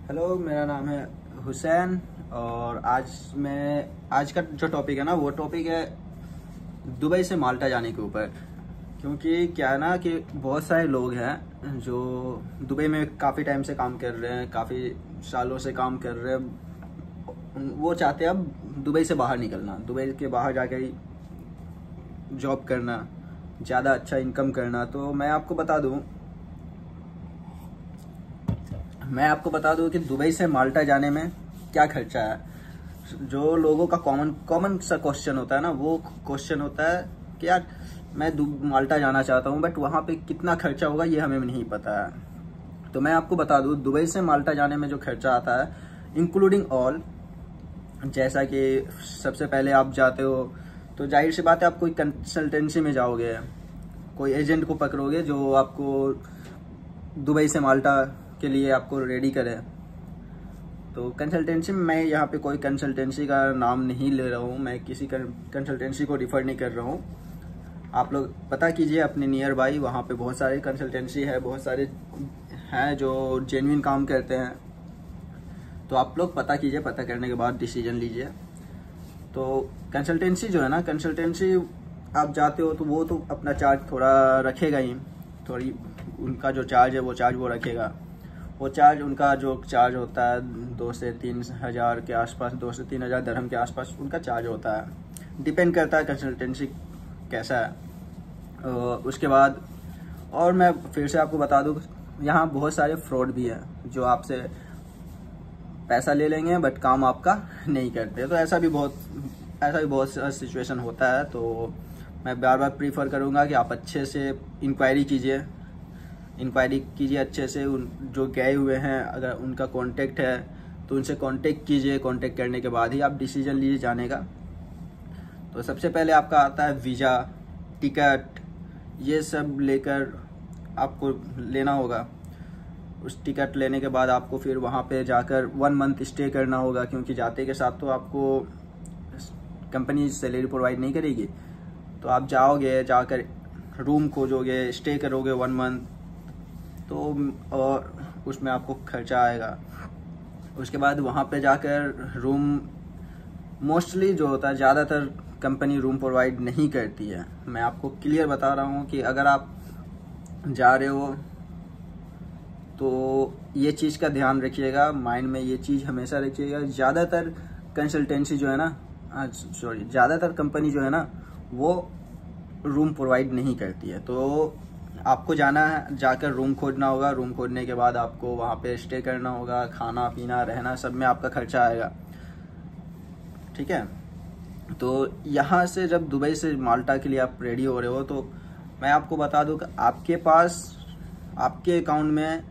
Hello, मेरा नाम है हुसैन और आज का जो टॉपिक है ना, वो टॉपिक है दुबई से माल्टा जाने के ऊपर। क्योंकि क्या है ना कि बहुत सारे लोग हैं जो दुबई में काफ़ी टाइम से काम कर रहे हैं, काफ़ी सालों से काम कर रहे हैं। वो चाहते हैं अब दुबई से बाहर निकलना, दुबई के बाहर जाकर ही जॉब करना, ज़्यादा अच्छा इनकम करना। तो मैं आपको बता दूं कि दुबई से माल्टा जाने में क्या खर्चा है। जो लोगों का कॉमन सा क्वेश्चन होता है ना, वो क्वेश्चन होता है कि यार मैं माल्टा जाना चाहता हूं, बट वहां पे कितना खर्चा होगा ये हमें नहीं पता है। तो मैं आपको बता दूं, दुबई से माल्टा जाने में जो खर्चा आता है इंक्लूडिंग ऑल, जैसा कि सबसे पहले आप जाते हो तो जाहिर सी बात है आप कोई कंसल्टेंसी में जाओगे, कोई एजेंट को पकड़ोगे जो आपको दुबई से माल्टा के लिए आपको रेडी करे। तो कंसल्टेंसी में मैं यहाँ पे कोई कंसल्टेंसी का नाम नहीं ले रहा हूँ, मैं किसी कंसल्टेंसी को रिफर नहीं कर रहा हूँ। आप लोग पता कीजिए अपने नियर बाई, वहाँ पे बहुत सारे कंसल्टेंसी है, बहुत सारे हैं जो जेन्युइन काम करते हैं। तो आप लोग पता कीजिए, पता करने के बाद डिसीजन लीजिए। तो कंसल्टेंसी जो है ना, कंसल्टेंसी आप जाते हो तो वो तो अपना चार्ज थोड़ा रखेगा ही, थोड़ी उनका जो चार्ज है वो रखेगा। वो चार्ज, उनका जो चार्ज होता है 2 से 3 हज़ार के आसपास, 2 से 3 हज़ार दरहम के आसपास उनका चार्ज होता है। डिपेंड करता है कंसल्टेंसी कैसा है। उसके बाद और मैं फिर से आपको बता दूं, यहाँ बहुत सारे फ्रॉड भी हैं जो आपसे पैसा ले लेंगे बट काम आपका नहीं करते। तो ऐसा भी बहुत सिचुएशन होता है। तो मैं बार बार प्रीफर करूँगा कि आप अच्छे से इंक्वायरी कीजिए अच्छे से। उन जो गए हुए हैं अगर उनका कांटेक्ट है तो उनसे कांटेक्ट कीजिए। कांटेक्ट करने के बाद ही आप डिसीजन लीजिए जाने का। तो सबसे पहले आपका आता है वीज़ा, टिकट, ये सब लेकर आपको लेना होगा। उस टिकट लेने के बाद आपको फिर वहाँ पे जाकर 1 मंथ स्टे करना होगा, क्योंकि जाते के साथ तो आपको कंपनी सैलरी प्रोवाइड नहीं करेगी। तो आप जाओगे, जाकर रूम खोजोगे, स्टे करोगे 1 मंथ, तो और उसमें आपको खर्चा आएगा। उसके बाद वहाँ पे जाकर रूम, मोस्टली जो होता है ज़्यादातर कंपनी रूम प्रोवाइड नहीं करती है। मैं आपको क्लियर बता रहा हूँ कि अगर आप जा रहे हो तो ये चीज़ का ध्यान रखिएगा, माइंड में ये चीज़ हमेशा रखिएगा। ज़्यादातर कंसल्टेंसी जो है ना, ज़्यादातर कंपनी जो है ना वो रूम प्रोवाइड नहीं करती है। तो आपको जाना है, जाकर रूम खोजना होगा। रूम खोजने के बाद आपको वहाँ पे स्टे करना होगा, खाना पीना रहना सब में आपका खर्चा आएगा, ठीक है। तो यहाँ से जब दुबई से माल्टा के लिए आप रेडी हो रहे हो तो मैं आपको बता दूँ कि आपके पास, आपके अकाउंट में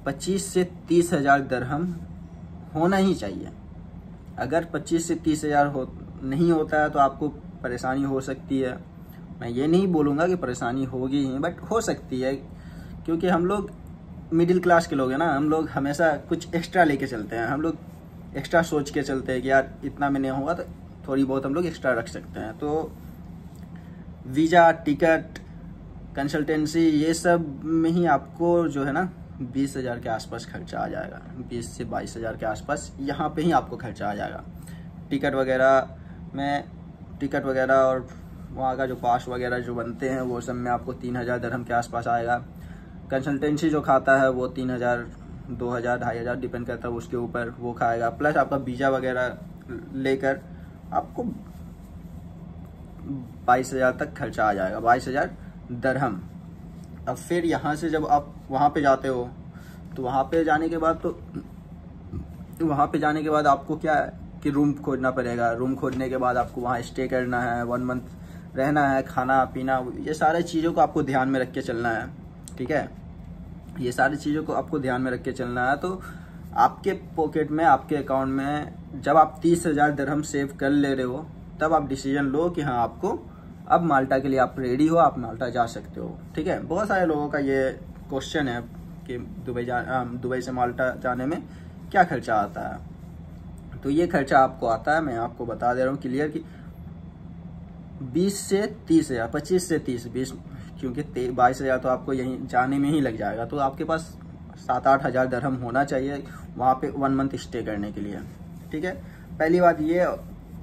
25 से 30 हज़ार दरहम होना ही चाहिए। अगर 25 से 30 हज़ार नहीं होता है तो आपको परेशानी हो सकती है। मैं ये नहीं बोलूँगा कि परेशानी होगी ही, बट हो सकती है, क्योंकि हम लोग मिडिल क्लास के लोग हैं ना। हम लोग हमेशा कुछ एक्स्ट्रा लेके चलते हैं, हम लोग एक्स्ट्रा सोच के चलते हैं कि यार इतना में नहीं होगा तो थोड़ी बहुत हम लोग एक्स्ट्रा रख सकते हैं। तो वीज़ा, टिकट, कंसल्टेंसी, ये सब में ही आपको जो है ना 20 हज़ार के आसपास खर्चा आ जाएगा। 20 से 22 हज़ार के आसपास यहाँ पे ही आपको खर्चा आ जाएगा। टिकट वगैरह और वहाँ का जो पास वगैरह जो बनते हैं वो सब में आपको 3 हज़ार दरहम के आसपास आएगा। कंसल्टेंसी जो खाता है वो 3 हज़ार, 2 हज़ार, 2.5 हज़ार डिपेंड करता है उसके ऊपर, वो खाएगा। प्लस आपका वीज़ा वगैरह लेकर आपको 22 हज़ार तक खर्चा आ जाएगा, 22 हज़ार दरहम। अब फिर यहाँ से जब आप वहाँ पे जाते हो तो वहाँ पे जाने के बाद आपको क्या है कि रूम खोजना पड़ेगा। रूम खोजने के बाद आपको वहाँ स्टे करना है, 1 मंथ रहना है, खाना पीना, ये सारी चीज़ों को आपको ध्यान में रख के चलना है, ठीक है। ये सारी चीज़ों को आपको ध्यान में रख के चलना है। तो आपके पॉकेट में, आपके अकाउंट में जब आप 30 हज़ार दरहम सेव कर ले रहे हो तब आप डिसीजन लो कि हाँ आपको अब माल्टा के लिए आप रेडी हो, आप माल्टा जा सकते हो, ठीक है। बहुत सारे लोगों का ये क्वेश्चन है कि दुबई से माल्टा जाने में क्या खर्चा आता है। तो ये खर्चा आपको आता है, मैं आपको बता दे रहा हूँ क्लियर कि 20 से 30 हज़ार, 25 से 30, 20, क्योंकि 22 हज़ार तो आपको यहीं जाने में ही लग जाएगा। तो आपके पास 7-8 हज़ार दरहम होना चाहिए वहाँ पे 1 मंथ स्टे करने के लिए, ठीक है। पहली बात ये,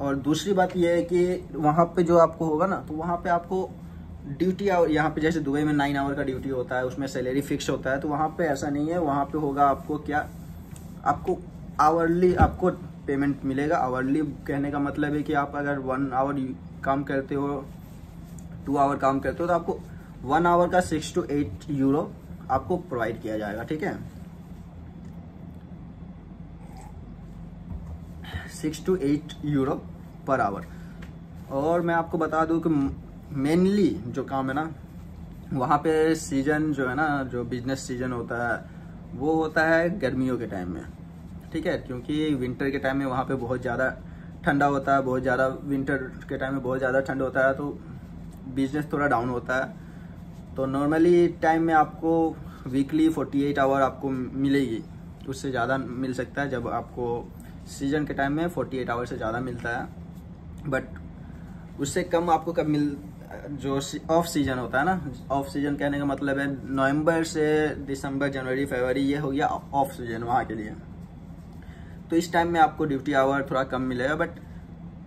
और दूसरी बात ये है कि वहाँ पे जो आपको होगा ना, तो वहाँ पे आपको ड्यूटी आवर, यहाँ पे जैसे दुबई में 9 आवर का ड्यूटी होता है, उसमें सैलरी फिक्स होता है, तो वहाँ पे ऐसा नहीं है। वहाँ पे होगा आपको क्या, आपको आवरली आपको पेमेंट मिलेगा। आवरली कहने का मतलब है कि आप अगर 1 आवर काम करते हो, 2 आवर काम करते हो, तो आपको 1 आवर का 6 to 8 यूरो आपको प्रोवाइड किया जाएगा, ठीक है। 6 to 8 यूरो पर आवर। और मैं आपको बता दूं कि मेनली जो काम है ना, वहाँ पे सीजन जो है ना, जो बिजनेस सीजन होता है वो होता है गर्मियों के टाइम में, ठीक है। क्योंकि विंटर के टाइम में वहाँ पे बहुत ज़्यादा ठंडा होता है, बहुत ज़्यादा विंटर के टाइम में बहुत ज़्यादा ठंड होता है, तो बिजनेस थोड़ा डाउन होता है। तो नॉर्मली टाइम में आपको वीकली 48 आवर आपको मिलेगी, उससे ज़्यादा मिल सकता है। जब आपको सीजन के टाइम में 48 आवर से ज़्यादा मिलता है, बट उससे कम आपको कब जो ऑफ सीजन होता है ना, ऑफ सीजन कहने का मतलब है नवंबर से दिसंबर, जनवरी, फरवरी, ये हो गया ऑफ सीजन वहाँ के लिए। तो इस टाइम में आपको ड्यूटी आवर थोड़ा कम मिलेगा, बट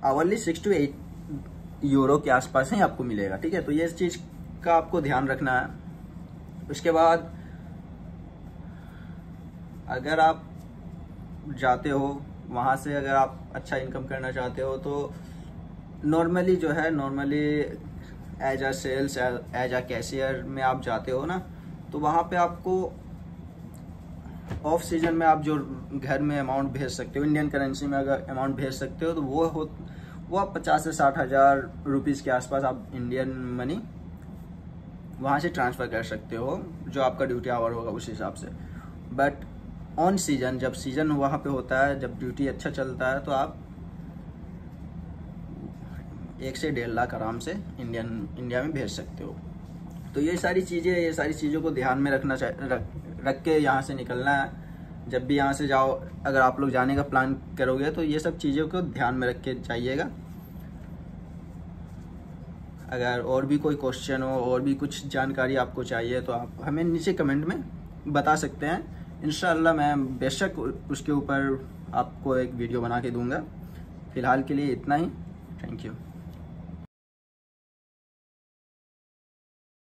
आवरली 6 to 8 यूरो के आसपास ही आपको मिलेगा, ठीक है। तो ये चीज़ का आपको ध्यान रखना है। उसके बाद अगर आप जाते हो वहाँ से, अगर आप अच्छा इनकम करना चाहते हो, तो नॉर्मली जो है, normally as a sales, as a cashier में आप जाते हो ना, तो वहाँ पे आपको ऑफ सीजन में आप जो घर में अमाउंट भेज सकते हो, इंडियन करेंसी में अगर अमाउंट भेज सकते हो, तो वो आप 50 से 60 हज़ार रुपीज़ के आसपास आप इंडियन मनी वहाँ से ट्रांसफ़र कर सकते हो, जो आपका ड्यूटी आवर होगा उस हिसाब से। बट ऑन सीजन, जब सीजन वहाँ पे होता है, जब ड्यूटी अच्छा चलता है, तो आप 1 से 1.5 लाख आराम से इंडिया में भेज सकते हो। तो ये सारी चीज़ों को ध्यान में रख के यहाँ से निकलना है। जब भी यहाँ से जाओ, अगर आप लोग जाने का प्लान करोगे, तो ये सब चीज़ों को ध्यान में रख के जाइएगा। अगर और भी कोई क्वेश्चन हो, और भी कुछ जानकारी आपको चाहिए, तो आप हमें नीचे कमेंट में बता सकते हैं। इंशाल्लाह मैं बेशक उसके ऊपर आपको एक वीडियो बना के दूंगा। फ़िलहाल के लिए इतना ही। Thank you.